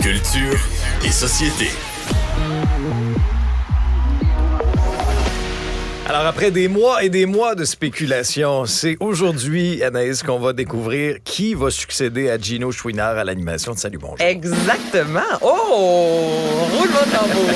Culture et société. Alors, après des mois et des mois de spéculation, c'est aujourd'hui, Anaïs, qu'on va découvrir qui va succéder à Gino Chouinard à l'animation de Salut Bonjour. Exactement. Oh! Roulement de tambour!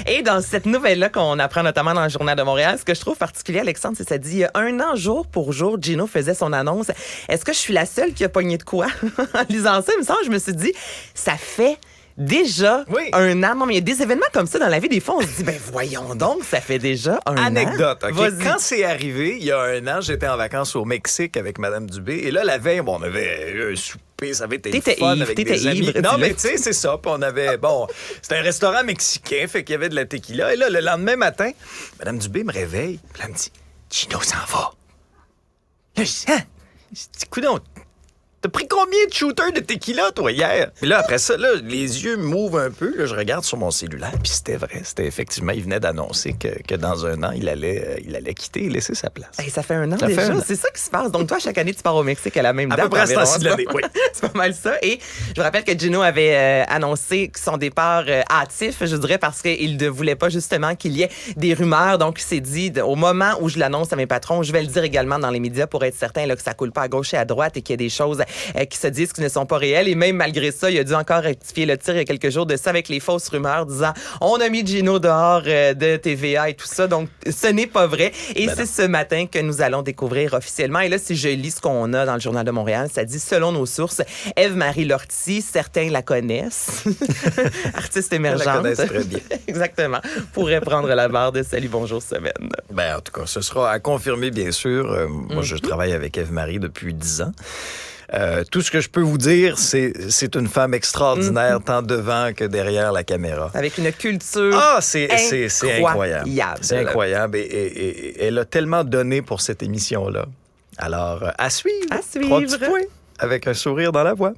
Et dans cette nouvelle-là qu'on apprend notamment dans le Journal de Montréal, ce que je trouve particulier, Alexandre, c'est que ça dit il y a 1 an, jour pour jour, Gino faisait son annonce. Est-ce que je suis la seule qui a pogné de quoi? En lisant ça, il me semble, je me suis dit, ça fait déjà 1 an. Non, mais il y a des événements comme ça dans la vie. Des fois, on se dit, ben voyons donc, ça fait déjà 1 an. Anecdote, OK? Vas-y. Quand c'est arrivé, il y a 1 an, j'étais en vacances au Mexique avec Mme Dubé. Et là, la veille, on avait un souper, ça avait été le fun avec des amis. Non, mais tu sais, c'est ça. Puis on avait, c'était un restaurant mexicain, fait qu'il y avait de la tequila. Et là, le lendemain matin, Mme Dubé me réveille. Puis elle me dit, Gino s'en va. Là, je dis, hein? Je dis, coudonc, t'as pris combien de shooters de tequila, toi, hier? Puis là, après ça, là, les yeux m'ouvrent un peu. Là, je regarde sur mon cellulaire, puis c'était vrai. C'était effectivement, il venait d'annoncer que dans 1 an, il allait quitter et laisser sa place. Hey, ça fait 1 an Ça déjà. fait 1 an. C'est ça qui se passe. Donc, toi, chaque année, tu pars au Mexique à la même date. À peu près à ce environ. temps-ci de l'année, oui. C'est pas mal ça. Et je vous rappelle que Gino avait annoncé son départ hâtif, je dirais, parce qu'il ne voulait pas justement qu'il y ait des rumeurs. Donc, il s'est dit, au moment où je l'annonce à mes patrons, je vais le dire également dans les médias pour être certain là, que ça coule pas à gauche et à droite et qu'il y a des choses qui se disent qui ne sont pas réelles. Et même malgré ça, il a dû encore rectifier le tir il y a quelques jours de ça avec les fausses rumeurs disant on a mis Gino dehors de TVA et tout ça. Donc, ce n'est pas vrai. Et c'est ce matin que nous allons découvrir officiellement. Et là, si je lis ce qu'on a dans le Journal de Montréal, ça dit, selon nos sources, Ève-Marie Lortie, certains la connaissent, artiste émergente. La connaissent très bien. Exactement. Pourrait prendre la barre de Salut Bonjour Semaine. Ben, en tout cas, ce sera à confirmer, bien sûr. Moi, je travaille avec Ève-Marie depuis 10 ans. Tout ce que je peux vous dire, c'est une femme extraordinaire, tant devant que derrière la caméra. Avec une culture c'est incroyable. C'est incroyable. Et elle a tellement donné pour cette émission-là. Alors, à suivre. À suivre. 3 petits points, avec un sourire dans la voix.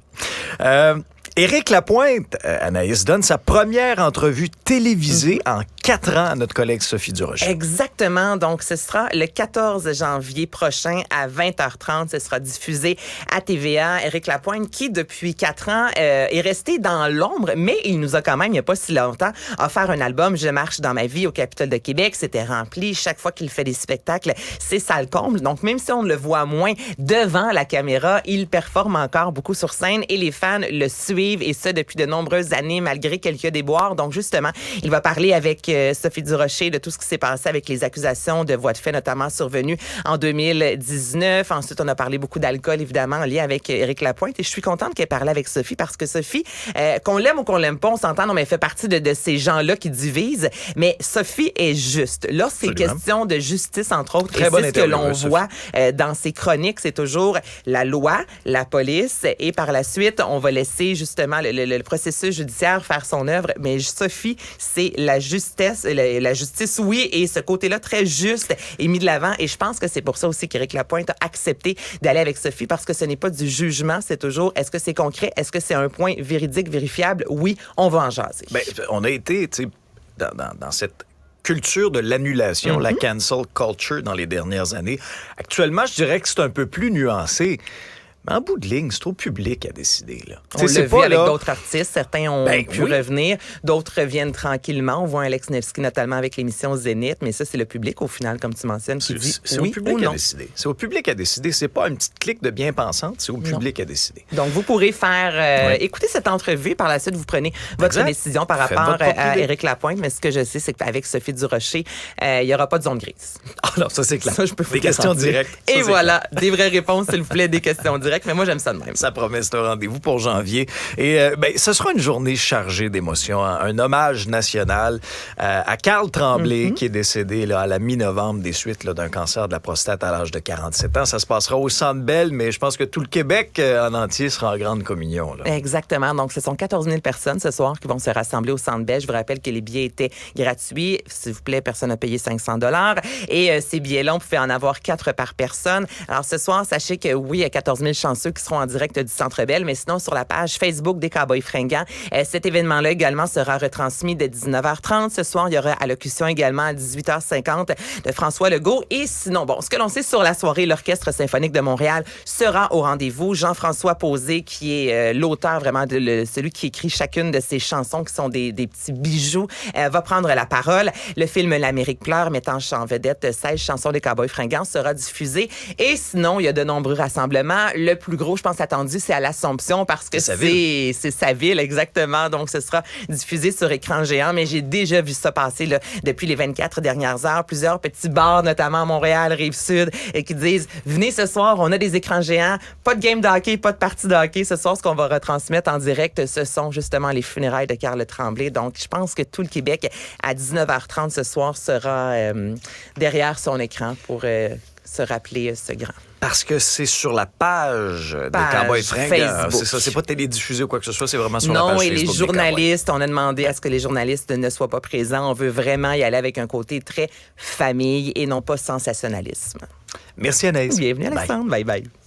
Éric Lapointe, Anaïs, donne sa première entrevue télévisée en 4 ans à notre collègue Sophie Durocher. Exactement. Donc, ce sera le 14 janvier prochain à 20h30. Ce sera diffusé à TVA. Éric Lapointe, qui, depuis 4 ans, est resté dans l'ombre, mais il nous a quand même, il n'y a pas si longtemps, offert un album, Je marche dans ma vie, au Capitole de Québec. C'était rempli. Chaque fois qu'il fait des spectacles, c'est ça le comble. Donc, même si on le voit moins devant la caméra, il performe encore beaucoup sur scène et les fans le suivent, et ça depuis de nombreuses années, malgré quelques déboires. Donc, justement, il va parler avec Sophie Durocher de tout ce qui s'est passé avec les accusations de voies de fait, notamment survenues en 2019. Ensuite, on a parlé beaucoup d'alcool, évidemment, en lien avec Éric Lapointe. Et je suis contente qu'elle parle avec Sophie parce que Sophie, qu'on l'aime ou qu'on l'aime pas, on s'entend, non, mais elle fait partie de ces gens-là qui divisent. Mais Sophie est juste. Là, c'est question de justice, entre autres. Très et bonne c'est ce que l'on Sophie. voit dans ses chroniques. C'est toujours la loi, la police, et par la suite, on va laisser justement le processus judiciaire faire son œuvre. Mais Sophie, c'est la justice, la justice, oui, et ce côté-là très juste est mis de l'avant. Et je pense que c'est pour ça aussi qu'Éric Lapointe a accepté d'aller avec Sophie, parce que ce n'est pas du jugement, c'est toujours est-ce que c'est concret, est-ce que c'est un point véridique, vérifiable? Oui, on va en jaser. Ben, on a été, tu sais, dans cette culture de l'annulation, la cancel culture dans les dernières années. Actuellement, je dirais que c'est un peu plus nuancé. Mais en bout de ligne, c'est au public à décider. Là. On l'a vu avec d'autres artistes. Certains ont pu revenir. D'autres reviennent tranquillement. On voit Alex Nevsky, notamment avec l'émission Zénith. Mais ça, c'est le public, au final, comme tu mentionnes, qui dit c'est oui au public ou non. à décider. C'est au public à décider. C'est pas une petite clique de bien-pensantes. C'est au public à décider. Donc, vous pourrez faire écouter cette entrevue. Par la suite, vous prenez votre décision par rapport à Éric Lapointe. Mais ce que je sais, c'est qu'avec Sophie Durocher, il n'y aura pas de zone grise. Ah non, ça, c'est clair. Ça, je peux vous des questions directes. Et voilà, des vraies réponses, s'il vous plaît, des questions directes. Mais moi, j'aime ça de même. Ça promet, c'est un rendez-vous pour janvier. Et ce sera une journée chargée d'émotions. Un hommage national à Carl Tremblay, qui est décédé là, à la mi-novembre des suites là, d'un cancer de la prostate à l'âge de 47 ans. Ça se passera au Centre Bell, mais je pense que tout le Québec en entier sera en grande communion. Là. Exactement. Donc, ce sont 14 000 personnes ce soir qui vont se rassembler au Centre Bell. Je vous rappelle que les billets étaient gratuits. S'il vous plaît, personne n'a payé 500 $. Et ces billets-là, on pouvait en avoir 4 par personne. Alors, ce soir, sachez que oui, il y a 14 000 chanceux qui seront en direct du Centre Bell, mais sinon, sur la page Facebook des Cowboys fringants, cet événement-là également sera retransmis dès 19h30. Ce soir, il y aura allocution également à 18h50 de François Legault. Et sinon, bon, ce que l'on sait sur la soirée, l'Orchestre symphonique de Montréal sera au rendez-vous. Jean-François Posé, qui est l'auteur vraiment de celui qui écrit chacune de ces chansons qui sont des petits bijoux, va prendre la parole. Le film L'Amérique pleure, mettant en vedette 16 chansons des Cowboys fringants, sera diffusé. Et sinon, il y a de nombreux rassemblements. Le plus gros, je pense, attendu, c'est à l'Assomption parce que c'est sa ville, exactement. Donc, ce sera diffusé sur écran géant. Mais j'ai déjà vu ça passer là, depuis les 24 dernières heures. Plusieurs petits bars, notamment à Montréal, Rive-Sud, et qui disent « Venez ce soir, on a des écrans géants. Pas de game de hockey, pas de partie de hockey. Ce soir, ce qu'on va retransmettre en direct, ce sont justement les funérailles de Karl Tremblay. Donc, je pense que tout le Québec, à 19h30 ce soir, sera derrière son écran pour se rappeler ce grand. Parce que c'est sur la page des Cowboys fringants. C'est ça, c'est pas télédiffusé ou quoi que ce soit, c'est vraiment sur la page Facebook. Non, et les journalistes, on a demandé à ce que les journalistes ne soient pas présents. On veut vraiment y aller avec un côté très famille et non pas sensationnalisme. Merci Anaïs. Bienvenue Alexandre. Bye bye.